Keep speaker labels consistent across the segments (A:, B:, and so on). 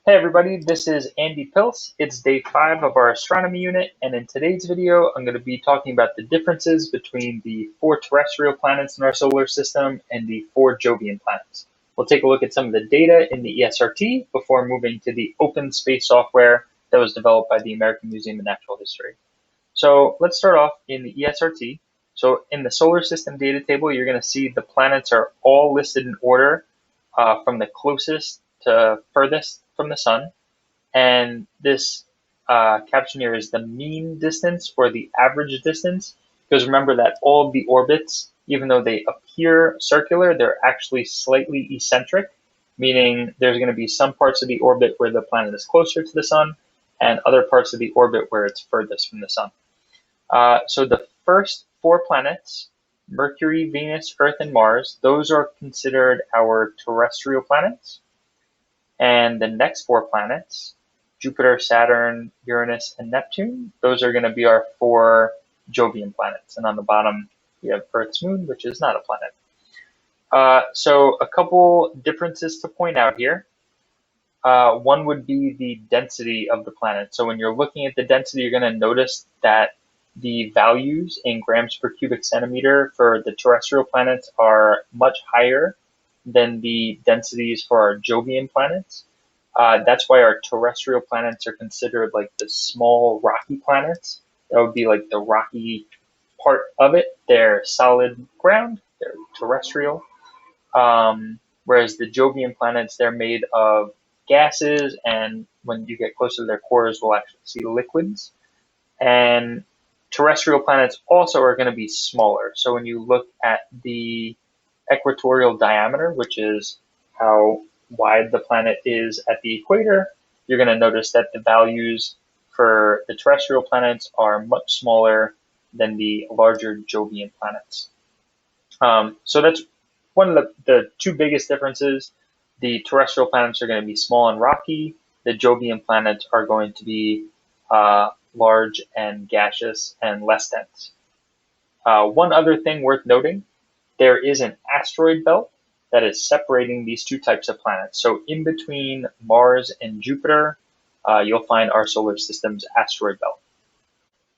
A: Hey everybody, this is Andy Pilc. It's day 5 of our astronomy unit, and in today's video, I'm going to be talking about the differences between the 4 terrestrial planets in our solar system and the 4 Jovian planets. We'll take a look at some of the data in the ESRT before moving to the Open Space software that was developed by the American Museum of Natural History. So let's start off in the ESRT. So in the solar system data table, you're going to see the planets are all listed in order from the closest to furthest from the sun. And this caption here is the mean distance or the average distance, because remember that all of the orbits, even though they appear circular, they're actually slightly eccentric, meaning there's going to be some parts of the orbit where the planet is closer to the sun and other parts of the orbit where it's furthest from the sun. So the first 4 planets, Mercury, Venus, Earth, and Mars, those are considered our terrestrial planets. And the next 4 planets, Jupiter, Saturn, Uranus, and Neptune, those are going to be our 4 Jovian planets. And on the bottom, we have Earth's moon, which is not a planet. So a couple differences to point out here. One would be the density of the planet. So when you're looking at the density, you're going to notice that the values in grams per cubic centimeter for the terrestrial planets are much higher than the densities for our Jovian planets. That's why our terrestrial planets are considered like the small rocky planets. That would be like the rocky part of it. They're solid ground, they're terrestrial. Whereas the Jovian planets, they're made of gases, and when you get closer to their cores, we'll actually see liquids. And terrestrial planets also are going to be smaller. So when you look at the equatorial diameter, which is how wide the planet is at the equator, you're going to notice that the values for the terrestrial planets are much smaller than the larger Jovian planets. So that's one of the 2 biggest differences. The terrestrial planets are going to be small and rocky. The Jovian planets are going to be large and gaseous and less dense. One other thing worth noting, there is an asteroid belt that is separating these 2 types of planets. So in between Mars and Jupiter, you'll find our solar system's asteroid belt.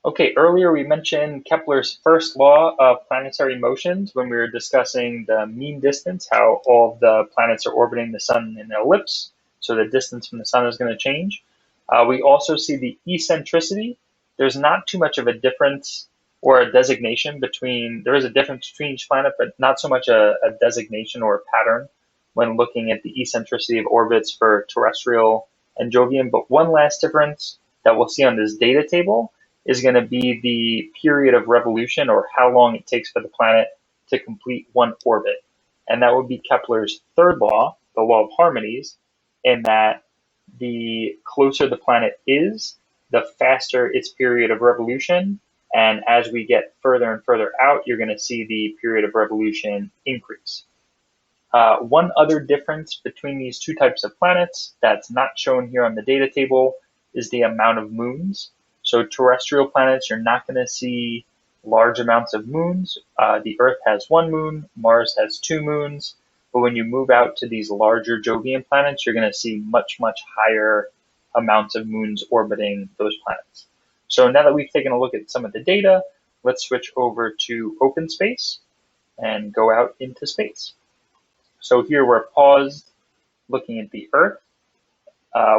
A: Okay, earlier we mentioned Kepler's first law of planetary motions when we were discussing the mean distance, how all of the planets are orbiting the sun in an ellipse, so the distance from the sun is going to change. We also see the eccentricity. There's not too much of a difference or a designation between, there is a difference between each planet, but not so much a designation or a pattern when looking at the eccentricity of orbits for terrestrial and Jovian. But one last difference that we'll see on this data table is going to be the period of revolution, or how long it takes for the planet to complete one orbit. And that would be Kepler's third law, the law of harmonies, in that the closer the planet is, the faster its period of revolution. And as we get further and further out, you're going to see the period of revolution increase. One other difference between these 2 types of planets that's not shown here on the data table is the amount of moons. So terrestrial planets, you're not going to see large amounts of moons. The Earth has 1 moon, Mars has 2 moons. But when you move out to these larger Jovian planets, you're going to see much, much higher amounts of moons orbiting those planets. So now that we've taken a look at some of the data, let's switch over to open space and go out into space. So here we're paused looking at the Earth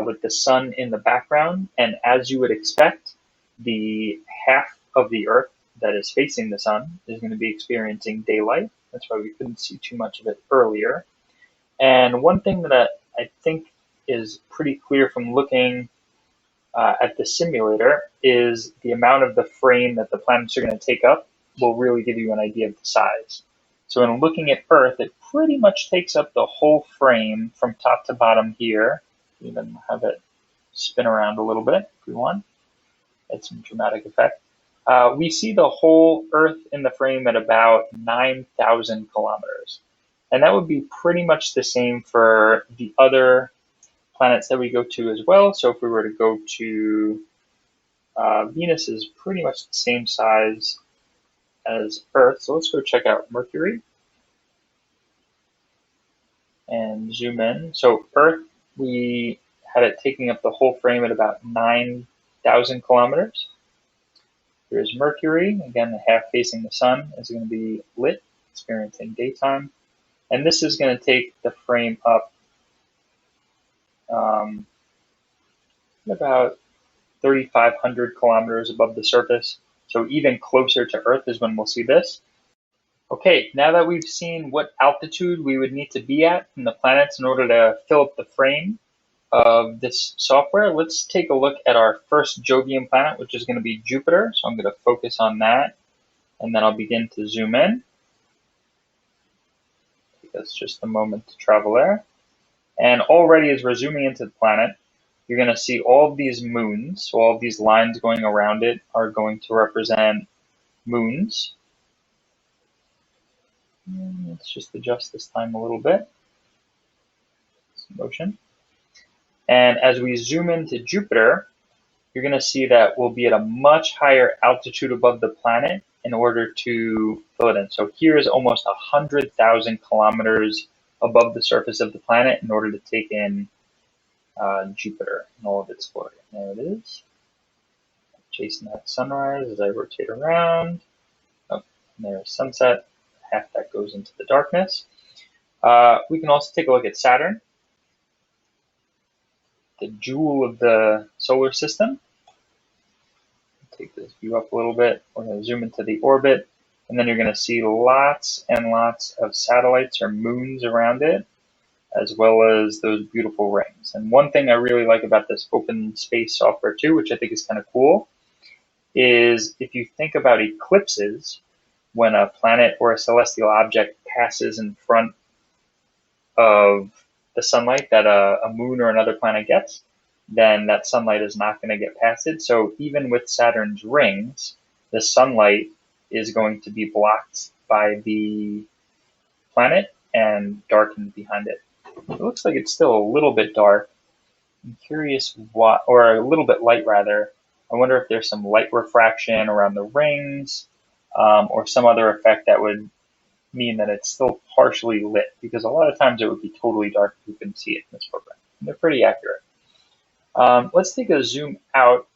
A: with the sun in the background. And as you would expect, the half of the Earth that is facing the sun is going to be experiencing daylight. That's why we couldn't see too much of it earlier. And one thing that I think is pretty clear from looking at the simulator is the amount of the frame that the planets are going to take up will really give you an idea of the size. So when looking at Earth, it pretty much takes up the whole frame from top to bottom here. Even have it spin around a little bit if we want. Add some dramatic effect. We see the whole Earth in the frame at about 9,000 kilometers. And that would be pretty much the same for the other planets that we go to as well. So if we were to go to Venus, is pretty much the same size as Earth. So let's go check out Mercury and zoom in. So Earth, we had it taking up the whole frame at about 9,000 kilometers. Here's Mercury, again, half facing the sun, is going to be lit, experiencing daytime. And this is going to take the frame up about 3,500 kilometers above the surface. So even closer to Earth is when we'll see this. Okay, now that we've seen what altitude we would need to be at from the planets in order to fill up the frame of this software, let's take a look at our first Jovian planet, which is going to be Jupiter. So I'm going to focus on that, and then I'll begin to zoom in. Take us just a moment to travel there. And already as we're zooming into the planet, you're going to see all of these moons. So all of these lines going around it are going to represent moons. Let's just adjust this time a little bit. Some motion. And as we zoom into Jupiter, you're going to see that we'll be at a much higher altitude above the planet in order to fill it in. So here is almost 100,000 kilometers above the surface of the planet in order to take in Jupiter in all of its glory. There it is. Chasing that sunrise as I rotate around. Oh, and there's sunset. Half that goes into the darkness. We can also take a look at Saturn, the jewel of the solar system. Take this view up a little bit. We're going to zoom into the orbit, and then you're going to see lots and lots of satellites or moons around it, as well as those beautiful rings. And one thing I really like about this open space software too, which I think is kind of cool, is if you think about eclipses, when a planet or a celestial object passes in front of the sunlight that a moon or another planet gets, then that sunlight is not going to get past it. So even with Saturn's rings, the sunlight is going to be blocked by the planet and darkened behind it. It looks like it's still a little bit dark. I'm curious why, or a little bit light rather. I wonder if there's some light refraction around the rings, or some other effect that would mean that it's still partially lit, because a lot of times it would be totally dark if you couldn't see it in this program. And they're pretty accurate. Let's take a zoom out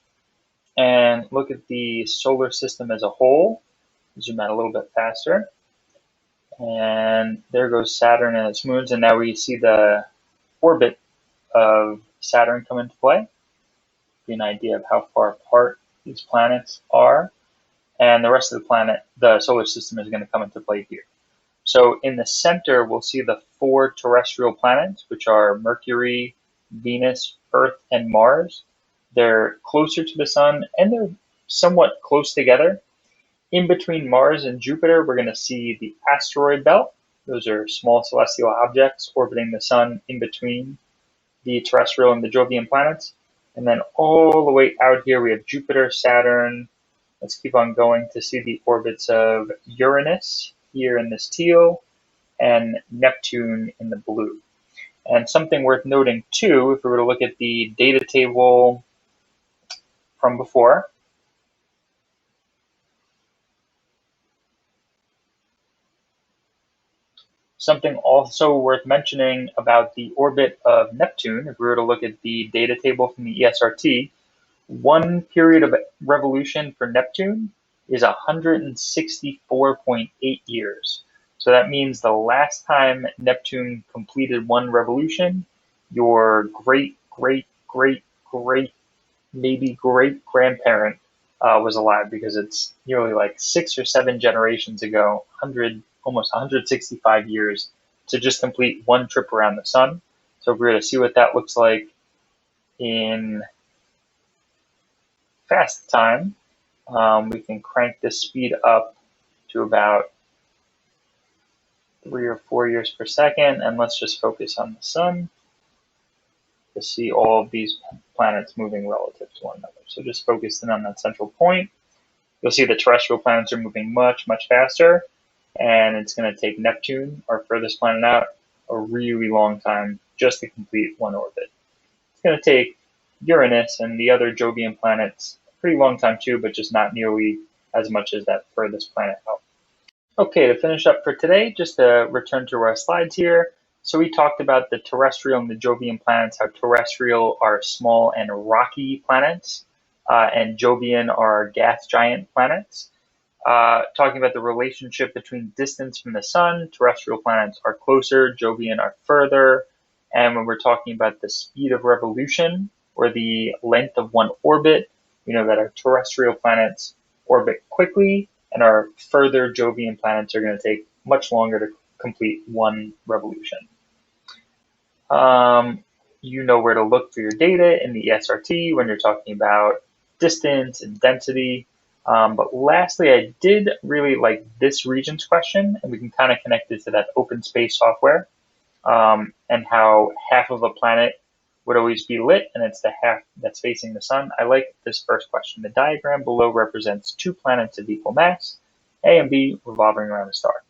A: and look at the solar system as a whole. Zoom out a little bit faster. And there goes Saturn and its moons, and now we see the orbit of Saturn come into play. Give you an idea of how far apart these planets are. And the rest of the solar system is going to come into play here. So in the center, we'll see the 4 terrestrial planets, which are Mercury, Venus, Earth, and Mars. They're closer to the sun, and they're somewhat close together. In between Mars and Jupiter, we're going to see the asteroid belt. Those are small celestial objects orbiting the sun in between the terrestrial and the Jovian planets. And then all the way out here, we have Jupiter, Saturn. Let's keep on going to see the orbits of Uranus here in this teal and Neptune in the blue. And something worth noting too, if we were to look at the data table from before, something also worth mentioning about the orbit of Neptune, if we were to look at the data table from the ESRT, one period of revolution for Neptune is 164.8 years. So that means the last time Neptune completed one revolution, your maybe great grandparent was alive, because it's nearly like 6 or 7 generations ago, almost 165 years to just complete one trip around the sun. So if we're going to see what that looks like in fast time, we can crank this speed up to about 3 or 4 years per second, and let's just focus on the sun to see all of these planets moving relative to one another. So just focus in on that central point. You'll see the terrestrial planets are moving much, much faster, and it's going to take Neptune, our furthest planet out, a really long time just to complete one orbit. It's going to take Uranus and the other Jovian planets a pretty long time too, but just not nearly as much as that furthest planet out. Okay, to finish up for today, just to return to our slides here, So we talked about the terrestrial and the Jovian planets, how terrestrial are small and rocky planets, and Jovian are gas giant planets. Talking about the relationship between distance from the sun, terrestrial planets are closer, Jovian are further. And when we're talking about the speed of revolution or the length of one orbit, we know that our terrestrial planets orbit quickly and our further Jovian planets are going to take much longer to complete one revolution. You know where to look for your data in the ESRT when you're talking about distance and density. But lastly, I did really like this regions question, and we can kind of connect it to that open space software, and how half of a planet would always be lit, and it's the half that's facing the sun. I like this first question. The diagram below represents two planets of equal mass, A and B, revolving around a star.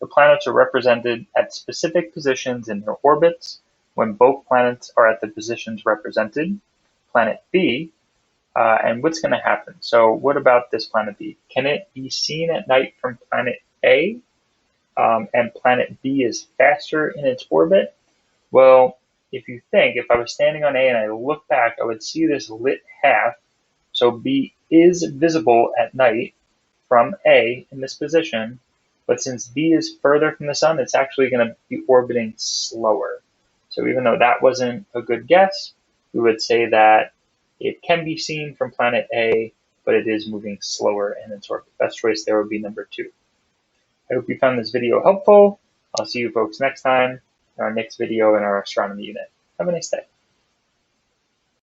A: The planets are represented at specific positions in their orbits. When both planets are at the positions represented, planet B, and what's going to happen? So what about this planet B? Can it be seen at night from planet A, and planet B is faster in its orbit? Well, if I was standing on A and I look back, I would see this lit half. So B is visible at night from A in this position, but since B is further from the sun, it's actually going to be orbiting slower. So even though that wasn't a good guess, we would say that it can be seen from planet A, but it is moving slower in its orbit. Best choice there would be number 2. I hope you found this video helpful. I'll see you folks next time in our next video in our astronomy unit. Have a nice day.